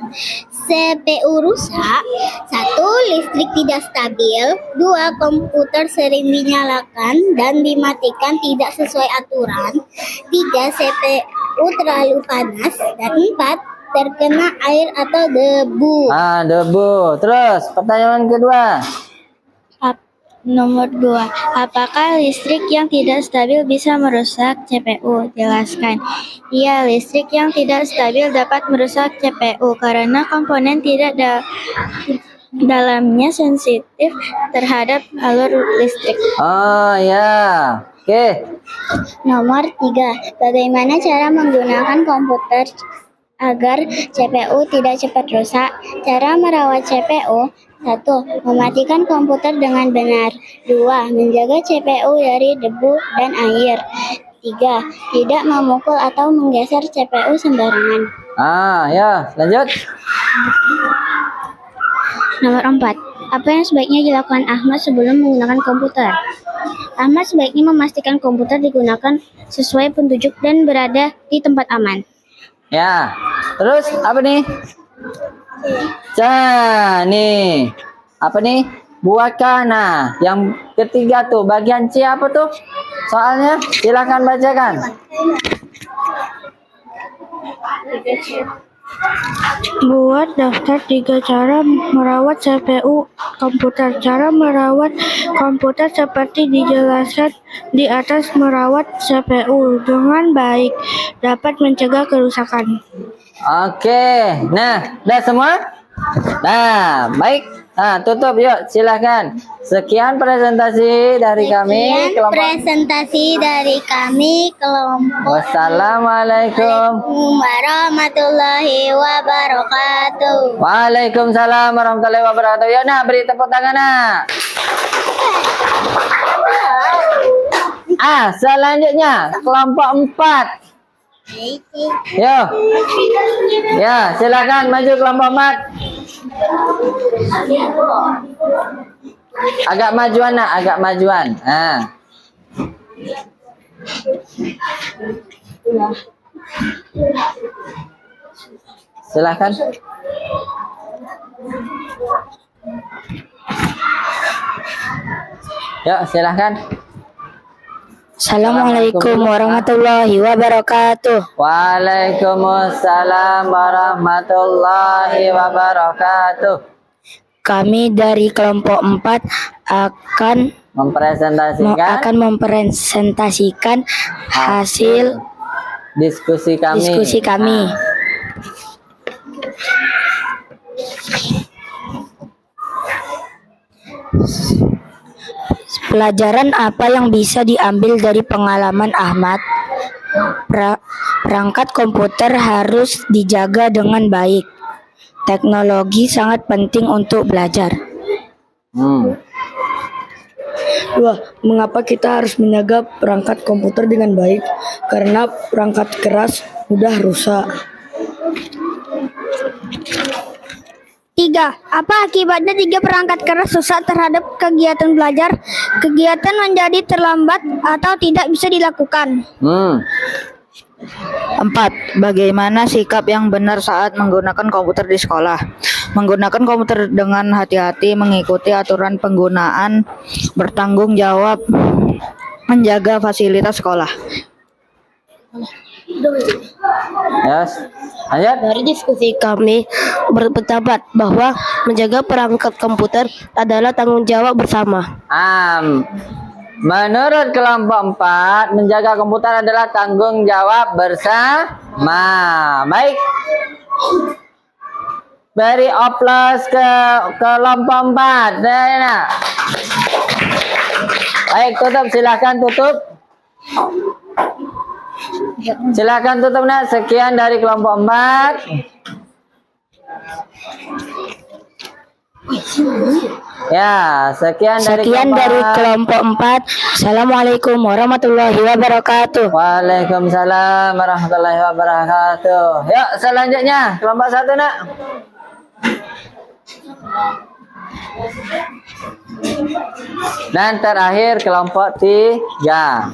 CPU rusak: 1. Listrik tidak stabil. 2. Komputer sering dinyalakan dan dimatikan tidak sesuai aturan. 3. CPU terlalu panas. Dan 4. Terkena air atau debu. Debu. Terus pertanyaan kedua. Nomor 2. Apakah listrik yang tidak stabil bisa merusak CPU? Jelaskan. Iya, listrik yang tidak stabil dapat merusak CPU karena komponen tidak dalamnya sensitif terhadap alur listrik. Oh ya. Oke. Nomor 3. Bagaimana cara menggunakan komputer agar CPU tidak cepat rusak? Cara merawat CPU: 1. Mematikan komputer dengan benar. 2. Menjaga CPU dari debu dan air. 3. Tidak memukul atau menggeser CPU sembarangan. Ya, lanjut. Nomor 4. Apa yang sebaiknya dilakukan Ahmad sebelum menggunakan komputer? Ahmad sebaiknya memastikan komputer digunakan sesuai petunjuk dan berada di tempat aman. Ya. Terus apa nih? Nih. Apa nih? Buahkah. Nah, yang ketiga tuh bagian C apa tuh? Soalnya silakan bacakan. Buat daftar 3 cara merawat CPU komputer. Cara merawat komputer seperti dijelaskan di atas. Merawat CPU dengan baik dapat mencegah kerusakan. Oke. Nah, udah semua? Nah, baik. Nah, tutup yuk, silahkan. Sekian presentasi dari kami Sekian presentasi dari kami kelompok. Wassalamualaikum. Warahmatullahi wabarakatuh. Waalaikumsalam warahmatullahi wabarakatuh. Ya, nah, beri tepuk tangan, nah. Selanjutnya kelompok 4. Yo. Ya, silakan maju kelompok 4. Agak majuan, nak, agak majuan. Silakan. Yuk, silakan. Assalamualaikum warahmatullahi wabarakatuh. Waalaikumsalam warahmatullahi wabarakatuh. Kami dari kelompok 4 akan mempresentasikan hasil diskusi kami. Pelajaran apa yang bisa diambil dari pengalaman Ahmad? Perangkat komputer harus dijaga dengan baik. Teknologi sangat penting untuk belajar. Mengapa kita harus menjaga perangkat komputer dengan baik? Karena perangkat keras mudah rusak. 3. Apa akibatnya jika perangkat keras rusak terhadap kegiatan belajar? Kegiatan menjadi terlambat atau tidak bisa dilakukan. 4. Bagaimana sikap yang benar saat menggunakan komputer di sekolah? Menggunakan komputer dengan hati-hati, mengikuti aturan penggunaan, bertanggung jawab, menjaga fasilitas sekolah. Yes. Lanjut. Dari diskusi kami berpendapat bahwa menjaga perangkat komputer adalah tanggung jawab bersama. Menurut kelompok 4, menjaga komputer adalah tanggung jawab bersama. Baik. Beri oplos ke kelompok 4. Nah. Baik, tutup, silakan tutup. Silakan tutup, nak. Sekian dari kelompok 4. Ya, sekian dari kelompok 4. Assalamualaikum warahmatullahi wabarakatuh. Waalaikumsalam warahmatullahi wabarakatuh. Yuk, selanjutnya kelompok 1, nak. Dan terakhir kelompok 3.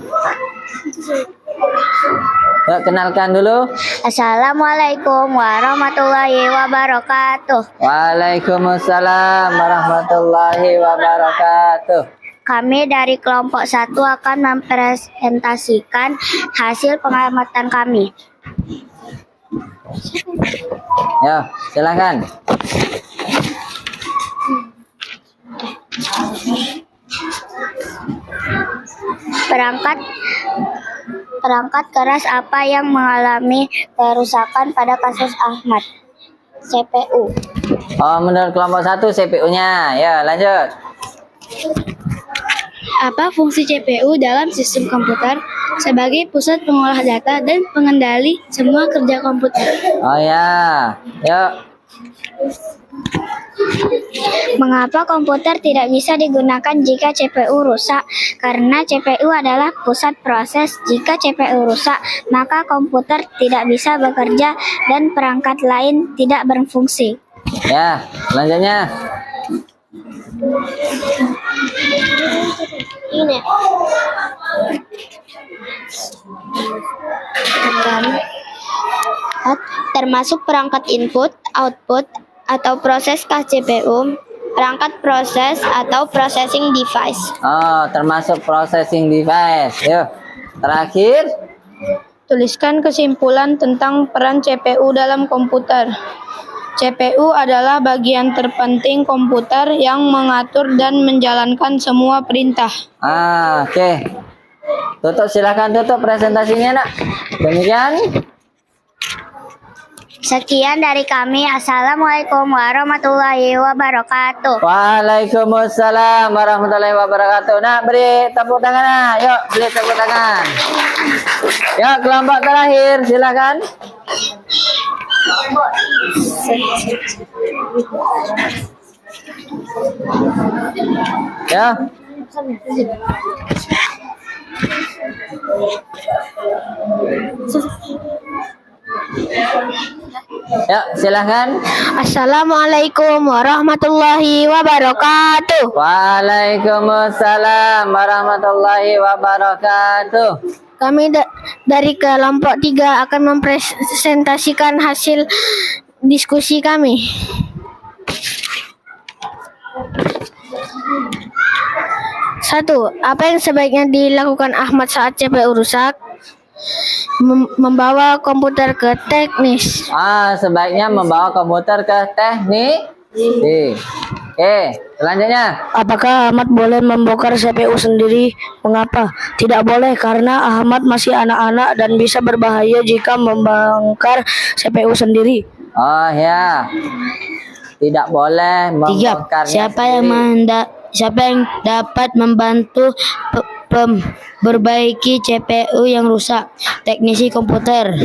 Yuk, kenalkan dulu. Assalamualaikum warahmatullahi wabarakatuh. Waalaikumsalam warahmatullahi wabarakatuh. Kami dari kelompok 1 akan mempresentasikan hasil pengamatan kami. Ya, silakan. Perangkat keras apa yang mengalami kerusakan pada kasus Ahmad? CPU. Menurut kelompok 1 CPU-nya. Ya, lanjut. Apa fungsi CPU dalam sistem komputer? Sebagai pusat pengolah data dan pengendali semua kerja komputer. Oh ya. Yuk. Mengapa komputer tidak bisa digunakan jika CPU rusak? Karena CPU adalah pusat proses. Jika CPU rusak, maka komputer tidak bisa bekerja dan perangkat lain tidak berfungsi. Ya, selanjutnya. Ini. Termasuk perangkat input, output, atau proses ke CPU, perangkat proses atau processing device. Termasuk processing device. Yuk. Terakhir. Tuliskan kesimpulan tentang peran CPU dalam komputer. CPU adalah bagian terpenting komputer yang mengatur dan menjalankan semua perintah. Oke. Tutup, silakan tutup presentasinya, Nak. Demikian. Sekian dari kami. Assalamualaikum warahmatullahi wabarakatuh. Waalaikumsalam warahmatullahi wabarakatuh. Nak, beri tepuk tangan, Nak. Yuk, beri tepuk tangan. Yuk, kelompok terakhir, silakan. Ya. Ya, silakan. Assalamualaikum warahmatullahi wabarakatuh. Waalaikumsalam warahmatullahi wabarakatuh. Kami dari kelompok 3 akan mempresentasikan hasil diskusi kami. Satu, apa yang sebaiknya dilakukan Ahmad saat CPU rusak? Membawa komputer ke teknis. Sebaiknya membawa komputer ke teknik. Oke, selanjutnya. Apakah Ahmad boleh membongkar CPU sendiri? Mengapa? Tidak boleh karena Ahmad masih anak-anak dan bisa berbahaya jika membongkar CPU sendiri. Oh ya, tidak boleh membongkarnya Siapa sendiri. Siapa yang dapat membantu memperbaiki CPU yang rusak? Teknisi komputer.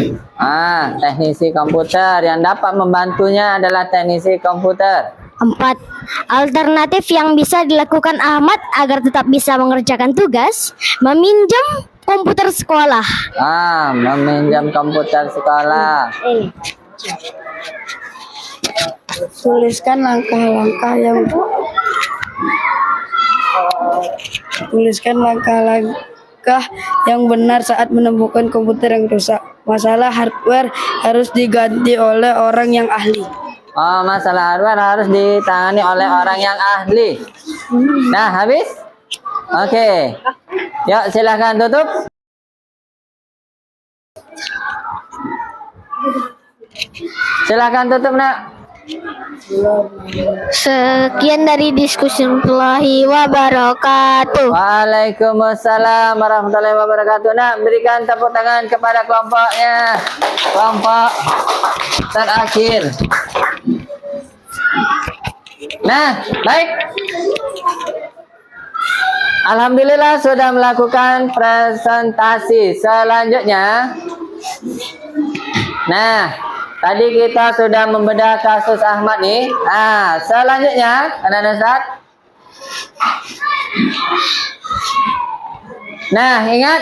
Teknisi komputer. Yang dapat membantunya adalah teknisi komputer. 4. Alternatif yang bisa dilakukan Ahmad agar tetap bisa mengerjakan tugas, meminjam komputer sekolah. Meminjam komputer sekolah. Tuliskan langkah-langkah yang benar saat menemukan komputer yang rusak. Masalah hardware harus diganti oleh orang yang ahli. Masalah hardware harus ditangani oleh orang yang ahli. Nah, habis? Oke. Yuk, silahkan tutup. Silahkan tutup, Nak. Sekian dari diskusi warahmatullahi wabarakatuh. Waalaikumsalam warahmatullahi wabarakatuh. Nak, berikan tepuk tangan kepada kelompoknya. Kelompok terakhir. Nah, baik. Alhamdulillah sudah melakukan presentasi. Selanjutnya, nah, tadi kita sudah membedah kasus Ahmad nih. Selanjutnya, anak-anak Ustaz. Nah, ingat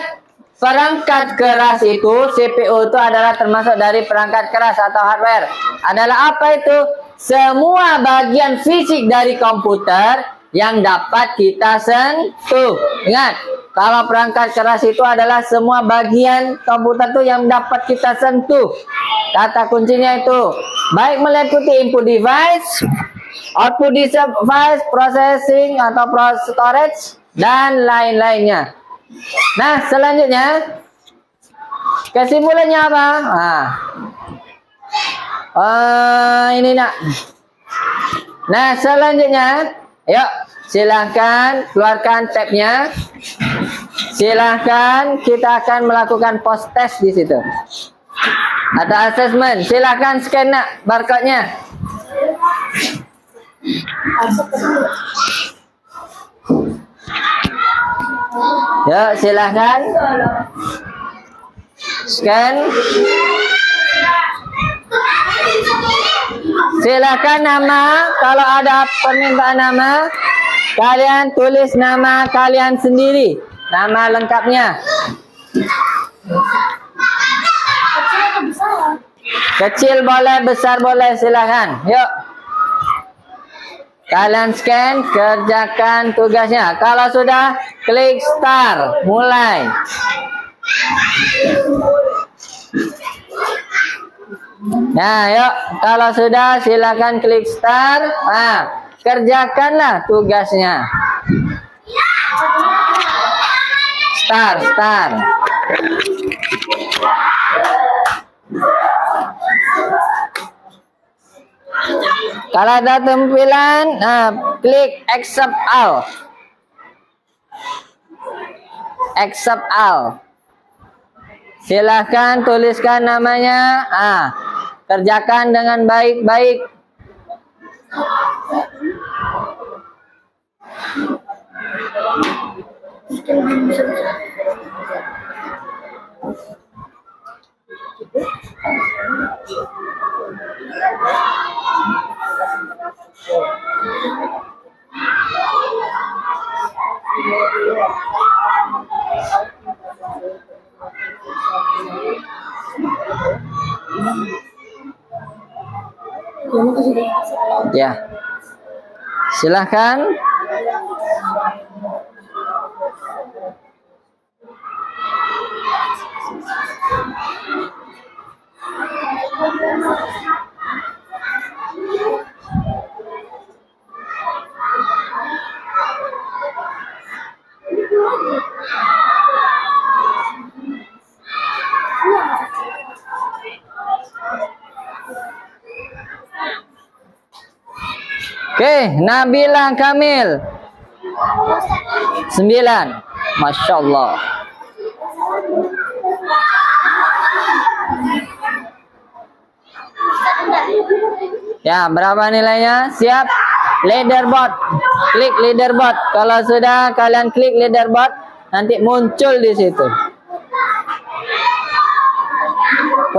perangkat keras itu, CPU itu adalah termasuk dari perangkat keras atau hardware. Adalah apa itu? Semua bagian fisik dari komputer yang dapat kita sentuh. Ingat, kalau perangkat keras itu adalah semua bagian komputer itu yang dapat kita sentuh. Kata kuncinya itu baik meliputi input device, output device, processing atau storage, dan lain-lainnya. Nah, selanjutnya kesimpulannya apa? Ini, Nak. Nah, selanjutnya, yuk silahkan keluarkan tabnya. Silahkan, kita akan melakukan post test di situ. Atau assessment. Silahkan scan, Nak, barcode-nya. Yuk, silahkan scan. Silakan nama, kalau ada permintaan nama, kalian tulis nama kalian sendiri, nama lengkapnya. Kecil boleh, besar boleh, silakan. Yuk. Kalian scan, kerjakan tugasnya. Kalau sudah, klik start, mulai. Nah, yuk, kalau sudah silakan klik start. Kerjakanlah tugasnya. Start. Kalau ada tampilan, klik accept all. Accept all. Silahkan tuliskan namanya. Kerjakan dengan baik-baik. Ya, silahkan. Oke, Nabila Kamil 9. Masya Allah. Ya, berapa nilainya? Siap? Leaderboard. Klik leaderboard. Kalau sudah kalian klik leaderboard, nanti muncul di situ.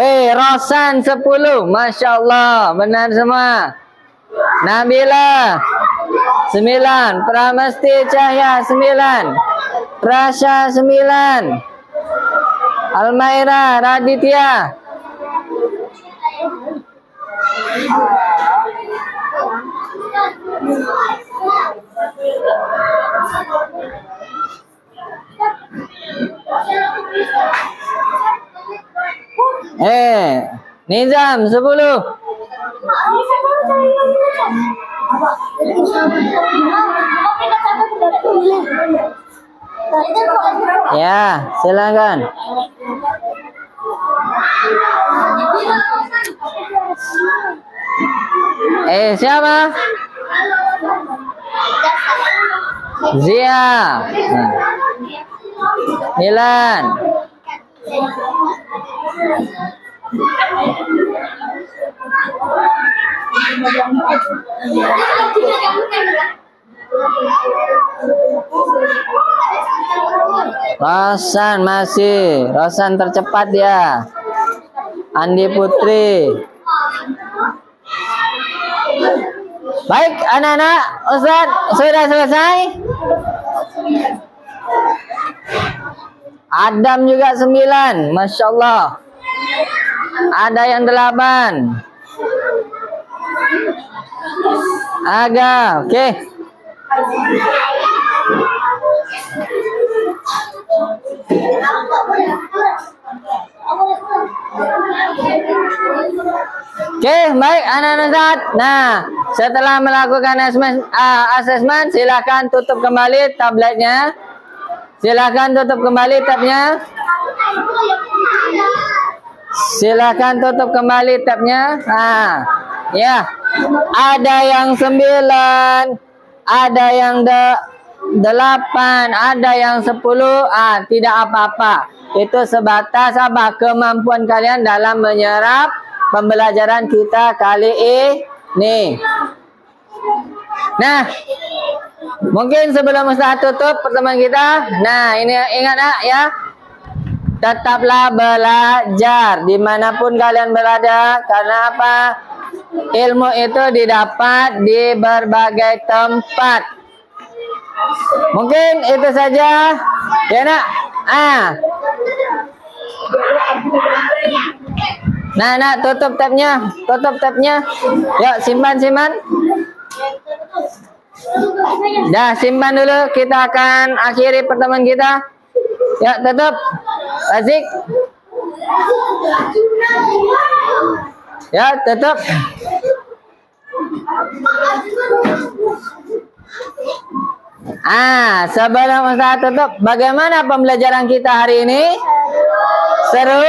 Weh, Rosan 10. Masya Allah, benar semua. Nabila 9, Pramesti Cahya 9, Prasya 9, Almaira Raditya 10. Nizam 10. Ya, silakan. Siapa? Zia. Milan. Rosan masih. Rosan tercepat ya. Andi Putri. Baik anak-anak, Ustaz sudah selesai. Adam juga 9. Masya Allah. Ada yang 8. Aga, oke. Oke, baik anak-anak Ustaz. Nah, setelah melakukan asesmen, silakan tutup kembali tabletnya. Silakan tutup kembali tabnya. Silakan tutup kembali tabnya. Ya. Ada yang 9, ada yang 8, ada yang 10. Tidak apa-apa. Itu sebatas kemampuan kalian dalam menyerap pembelajaran kita kali ini. Nah, mungkin sebelum Ustaz tutup pertemuan kita, nah ini ingat ya, tetaplah belajar dimanapun kalian berada. Karena apa? Ilmu itu didapat di berbagai tempat. Mungkin itu saja ya nak. Nah, tutup tabnya, Yuk simpan. Dah simpan dulu. Kita akan akhiri pertemuan kita. Yuk tutup. Razik. Ya tutup. Sebelum Ustaz tutup, bagaimana pembelajaran kita hari ini? Seru?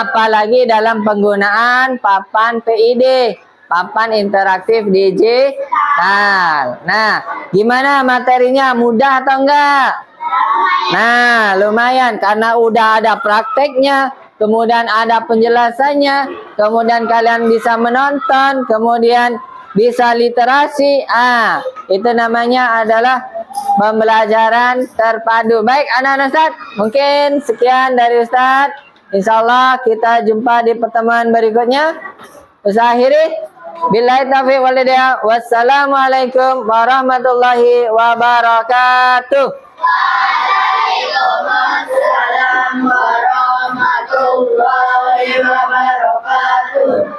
Apalagi dalam penggunaan papan PID, papan interaktif digital. Nah, gimana materinya? Mudah atau enggak? Nah, lumayan karena udah ada prakteknya, kemudian ada penjelasannya, kemudian kalian bisa menonton, kemudian bisa literasi. Itu namanya adalah pembelajaran terpadu. Baik, anak-anak Ustaz, mungkin sekian dari Ustaz. Insyaallah kita jumpa di pertemuan berikutnya. Ustaz akhiri. Billahi taufiq wal hidayah. Wassalamualaikum warahmatullahi wabarakatuh. Waalaikumsalam warahmatullahi wabarakatuh.